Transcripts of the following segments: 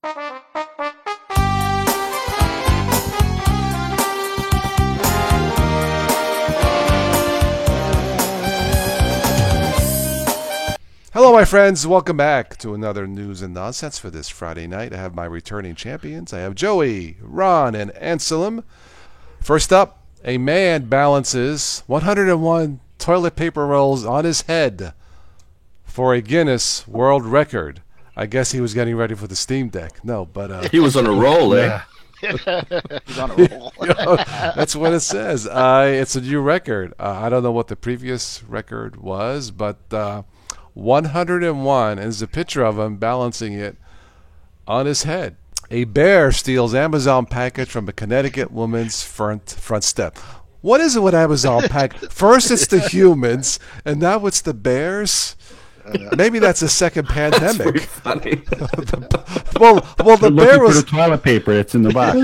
Hello, my friends. Welcome back to another News and Nonsense for this Friday night. I have my returning champions. I have Joey, Ron, and Anselm. First up, a man balances 101 toilet paper rolls on his head for a Guinness World Record. I guess he was getting ready for the Steam Deck. No, but... he was on a roll, eh? He's on a roll. That's what it says. It's a new record. I don't know what the previous record was, but... 101, and there's a picture of him balancing it on his head. A bear steals Amazon package from a Connecticut woman's front step. What is it with Amazon package? First it's the humans, and now it's the bears? Maybe that's a second pandemic. That's funny. well, the bear was for the toilet paper. It's in the box.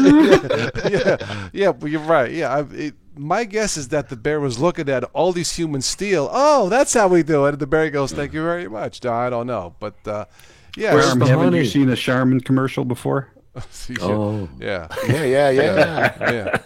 yeah, you're right. Yeah, my guess is that the bear was looking at all these humans steal. Oh, that's how we do it. And the bear goes, "Thank you very much." No, I don't know, but yeah. Haven't you seen a Charmin commercial before? Oh, yeah.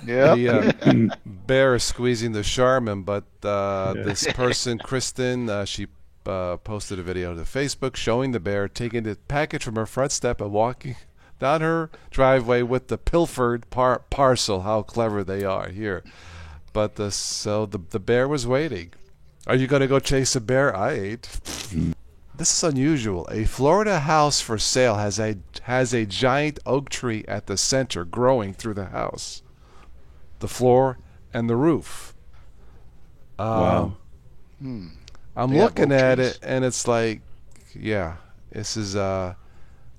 Yeah. Bear is squeezing the Charmin, but this person, Kristen, she posted a video to Facebook showing the bear taking the package from her front step and walking down her driveway with the pilfered parcel. How clever they are here. But the bear was waiting. Are you going to go chase a bear? I ain't. This is unusual. A Florida house for sale has a giant oak tree at the center growing through the house, the floor, and the roof. Wow. I'm looking at it, and it's like, yeah, this is, let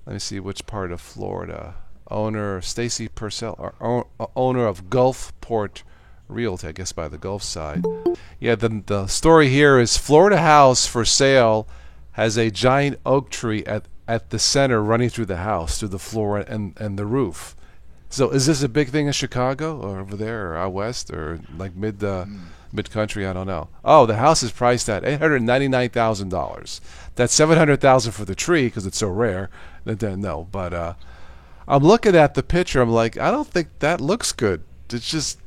me see which part of Florida. Owner, Stacy Purcell, owner of Gulfport Realty, I guess by the Gulf side. Yeah, the story here is Florida house for sale has a giant oak tree at the center running through the house, through the floor and the roof. So is this a big thing in Chicago or over there or out west or like mid-country? I don't know. Oh, the house is priced at $899,000. That's $700,000 for the tree because it's so rare. No, but I'm looking at the picture. I'm like, I don't think that looks good. It's just,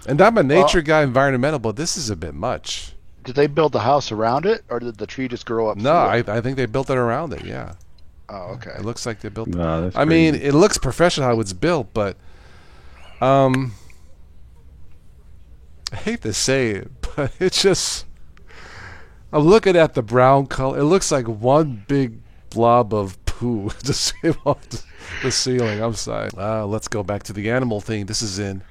and I'm a nature guy, environmental, but this is a bit much. Did they build the house around it, or did the tree just grow up? No, I think they built it around it. Yeah. Oh, okay. It looks like they built it. No, that's I mean, it looks professional how it's built, but I hate to say it, but it's just, I'm looking at the brown color. It looks like one big blob of poo just came off the ceiling. I'm sorry. Let's go back to the animal thing. This is in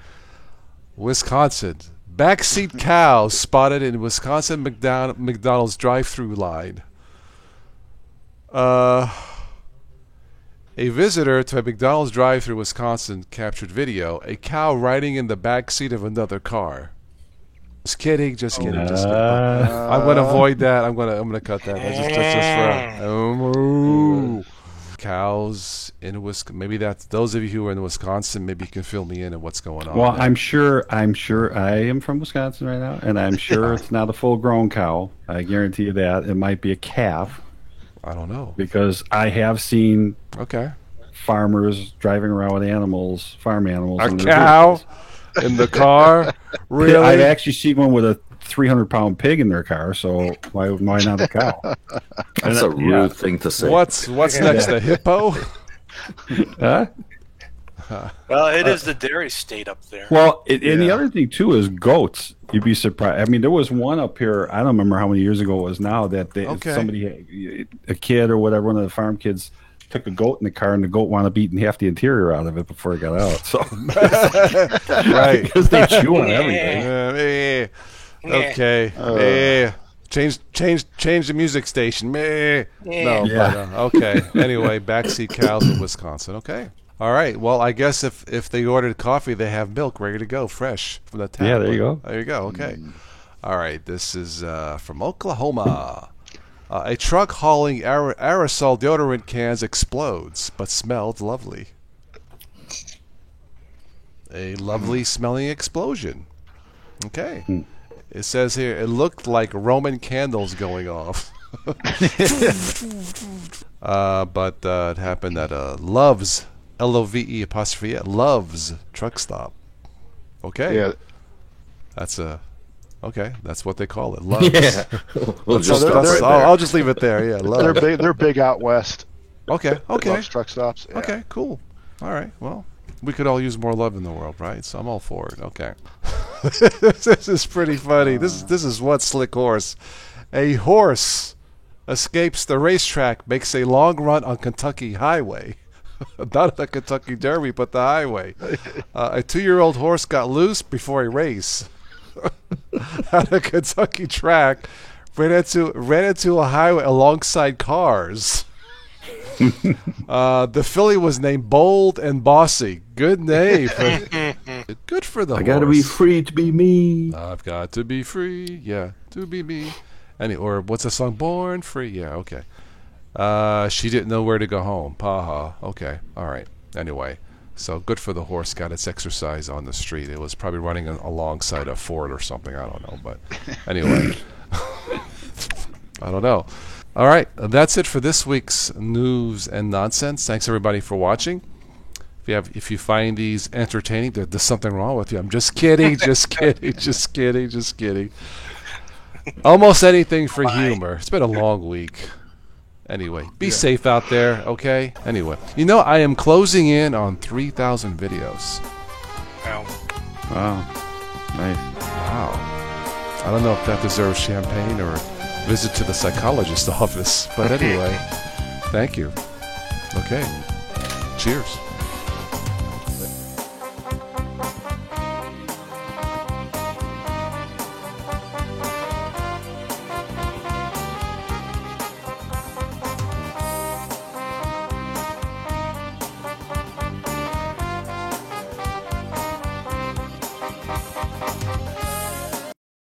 Wisconsin. Backseat cows spotted in Wisconsin McDonald's drive-thru line. A visitor to a McDonald's drive-thru Wisconsin captured video. A cow riding in the back seat of another car. Just kidding. Just kidding. I'm going to avoid that. I'm going to cut that. Just for cows in Wisconsin. Maybe that's those of you who are in Wisconsin. Maybe you can fill me in on what's going on. Well, I'm sure I am from Wisconsin right now, and I'm sure it's not a full-grown cow. I guarantee you that. It might be a calf. I don't know. Because I have seen farmers driving around with animals, farm animals. A cow in the car? Really? I've actually seen one with a 300-pound pig in their car, so why not a cow? That's a rude thing to say. What's next, the hippo? Huh? Well, it is the dairy state up there. Well, and the other thing, too, is goats. You'd be surprised. I mean, there was one up here, I don't remember how many years ago it was now, that somebody, a kid or whatever, one of the farm kids, took a goat in the car, and the goat wound up eating half the interior out of it before it got out. So, right. Because they chew on everything. Okay. Change the music station. No, but, okay. Anyway, backseat cows in Wisconsin. Okay. All right. Well, I guess if they ordered coffee, they have milk ready to go, fresh from the tap. Yeah, there you go. There you go. Okay. All right. This is from Oklahoma. A truck hauling aerosol deodorant cans explodes, but smelled lovely. A lovely smelling explosion. Okay. It says here, it looked like Roman candles going off. But it happened at Love's, Love apostrophe Love's truck stop. Okay. Yeah. That's what they call it. Love's. Yeah. We'll just they're- stop they're- right I'll there. just leave it there. Yeah. They're Love's. big. They're big out west. Okay. Love's truck stops. Yeah. Okay, cool. All right. Well, we could all use more love in the world, right? So I'm all for it. Okay. This is pretty funny. This is what Slick Horse. A horse escapes the racetrack, makes a long run on Kentucky highway. Not the Kentucky Derby, but the highway. A 2-year-old horse got loose before a race at a Kentucky track. Ran into a highway alongside cars. The filly was named Bold and Bossy. Good name. Good for the horse. I gotta be free to be me. I've got to be free. Yeah, to be me. Or what's the song? Born Free. Yeah, okay. She didn't know where to go home. Paha. Okay. All right. Anyway, so good for the horse. Got its exercise on the street. It was probably running alongside a Ford or something. I don't know. But anyway, I don't know. All right. That's it for this week's news and nonsense. Thanks everybody for watching. If you find these entertaining, there's something wrong with you. I'm just kidding. Just kidding. Just kidding. Just kidding. Almost anything for humor. It's been a long week. Anyway, be safe out there, okay? Anyway, I am closing in on 3,000 videos. Wow. Wow. Nice. Wow. I don't know if that deserves champagne or a visit to the psychologist's office. But anyway, thank you. Okay. Cheers.